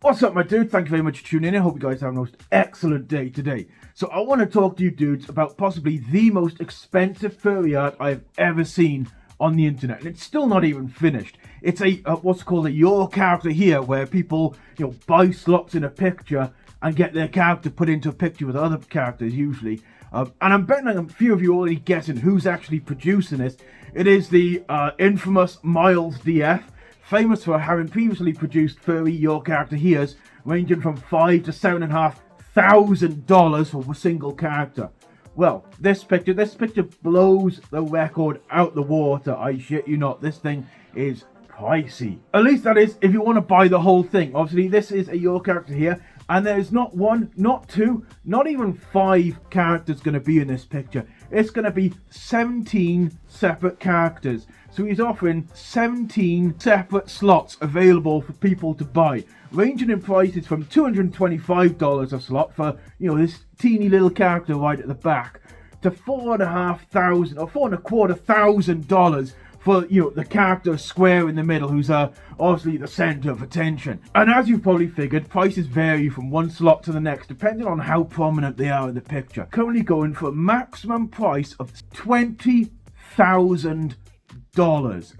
What's up, my dude? Thank you very much for tuning in. I hope you guys have a most excellent day today. So I want to talk to you dudes about possibly the most expensive furry art I've ever seen on the internet, and it's still not even finished. It's a what's called a your character here, where people buy slots in a picture and get their character put into a picture with other characters usually. And I'm betting a few of you already guessing who's actually producing this. It is the infamous Miles DF. Famous for having previously produced furry your character here's ranging from $5,000 to $7,500 for a single character. Well, this picture blows the record out the water. I shit you not. This thing is pricey. At least that is if you want to buy the whole thing. Obviously, this is a your character here, and there's not one, not two, not even 5 characters going to be in this picture. It's going to be 17 separate characters. So he's offering 17 separate slots available for people to buy, ranging in prices from $225 a slot for, this teeny little character right at the back, to $4,500 or $4,250 for, the character square in the middle, who's obviously the center of attention. And as you've probably figured, prices vary from one slot to the next, depending on how prominent they are in the picture. Currently going for a maximum price of $20,000.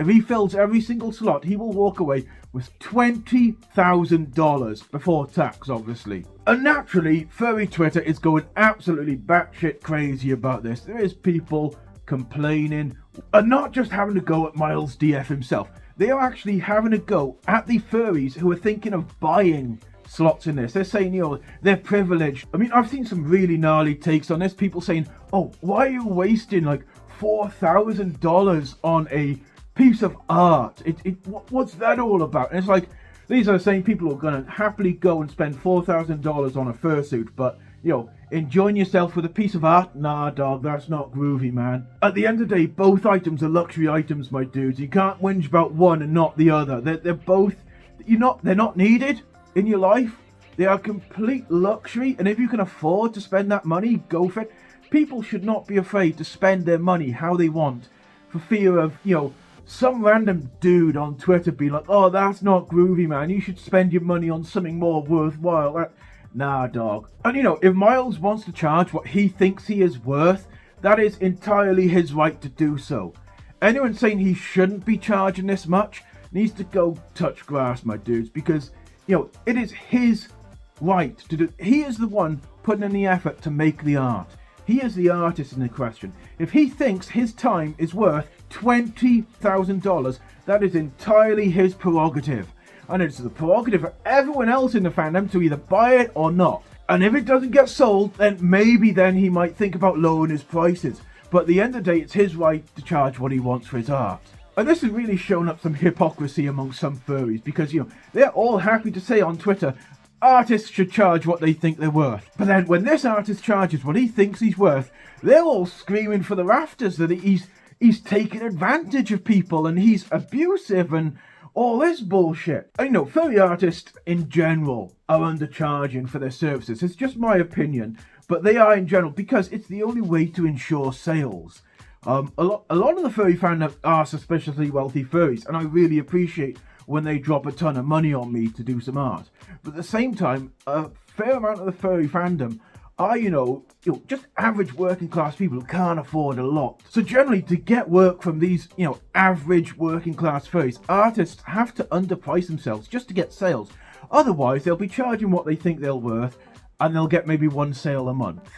If he fills every single slot, he will walk away with $20,000 before tax, obviously. And naturally, furry Twitter is going absolutely batshit crazy about this. There is people complaining, and not just having to go at Miles DF himself. They are actually having a go at the furries who are thinking of buying slots in this. They're saying, they're privileged. I mean, I've seen some really gnarly takes on this. People saying, oh, why are you wasting like $4,000 on a piece of art? What's that all about? And it's like, these are the same people who are going to happily go and spend $4,000 on a fursuit, but enjoying yourself with a piece of art? Nah, dog, that's not groovy, man. At the end of the day, both items are luxury items, my dudes. You can't whinge about one and not the other. They're both, they're not needed in your life. They are complete luxury, and if you can afford to spend that money, go for it. People should not be afraid to spend their money how they want, for fear of, some random dude on Twitter being like, oh, that's not groovy, man. You should spend your money on something more worthwhile. Nah, dog. And if Miles wants to charge what he thinks he is worth, that is entirely his right to do so. Anyone saying he shouldn't be charging this much needs to go touch grass, my dudes, because, it is his right to do. He is the one putting in the effort to make the art. He is the artist in the question. If he thinks his time is worth $20,000, that is entirely his prerogative. And it's the prerogative of everyone else in the fandom to either buy it or not. And if it doesn't get sold, then maybe then he might think about lowering his prices. But at the end of the day, it's his right to charge what he wants for his art. And this has really shown up some hypocrisy among some furries, because, they're all happy to say on Twitter, artists should charge what they think they're worth. But then when this artist charges what he thinks he's worth, they're all screaming for the rafters that he's taking advantage of people and he's abusive and all this bullshit. I know furry artists in general are undercharging for their services. It's just my opinion, but they are in general because it's the only way to ensure sales. A lot of the furry fandom are suspiciously wealthy furries, and I really appreciate when they drop a ton of money on me to do some art. But at the same time, a fair amount of the furry fandom are, just average working class people who can't afford a lot. So generally, to get work from these, average working class furries, artists have to underprice themselves just to get sales. Otherwise, they'll be charging what they think they're worth, and they'll get maybe one sale a month.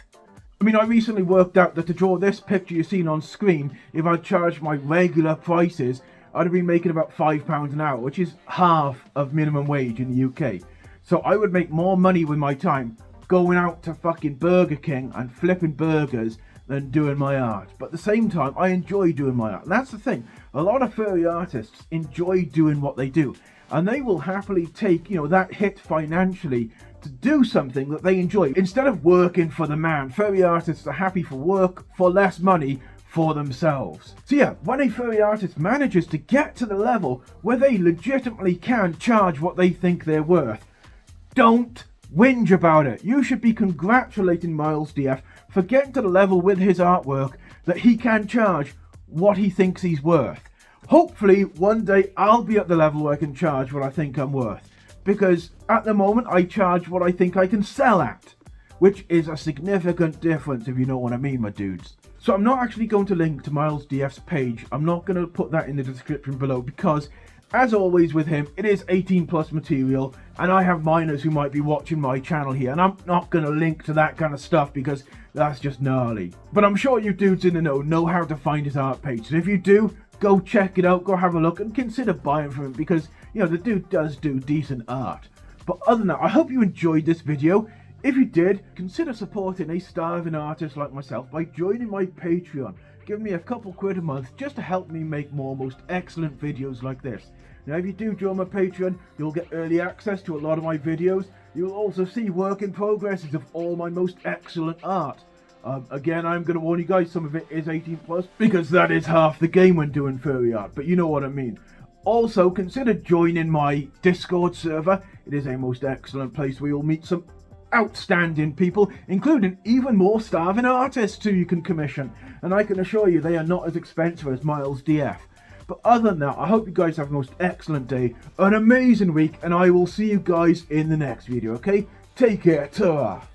I mean, I recently worked out that to draw this picture you've seen on screen, if I charged my regular prices, I'd have been making about £5 an hour, which is half of minimum wage in the UK. So I would make more money with my time going out to fucking Burger King and flipping burgers than doing my art. But at the same time, I enjoy doing my art. And that's the thing. A lot of furry artists enjoy doing what they do. And they will happily take, that hit financially to do something that they enjoy. Instead of working for the man, furry artists are happy for work for less money for themselves. So yeah, when a furry artist manages to get to the level where they legitimately can charge what they think they're worth, don't whinge about it. You should be congratulating Miles DF for getting to the level with his artwork that he can charge what he thinks he's worth. Hopefully one day I'll be at the level where I can charge what I think I'm worth. because at the moment I charge what I think I can sell at, which is a significant difference, if you know what I mean, my dudes. So I'm not actually going to link to Miles DF's page. I'm not going to put that in the description below because, as always with him, it is 18 plus material, and I have minors who might be watching my channel here, and I'm not going to link to that kind of stuff because that's just gnarly. But I'm sure you dudes in the know how to find his art page, so if you do, go check it out, go have a look, and consider buying from him because, you know, the dude does do decent art. But other than that, I hope you enjoyed this video. If you did, consider supporting a starving artist like myself by joining my Patreon. Give me a couple quid a month just to help me make more most excellent videos like this. Now if you do join my Patreon, you'll get early access to a lot of my videos. You'll also see work in progresses of all my most excellent art. Again, I'm going to warn you guys, some of it is 18 plus because that is half the game when doing furry art, but you know what I mean. Also, consider joining my Discord server. It is a most excellent place where you'll meet some outstanding people, including even more starving artists who you can commission, and I can assure you they are not as expensive as Miles DF. But other than that, I hope you guys have a most excellent day, an amazing week, and I will see you guys in the next video, okay? Take care, ta-ra!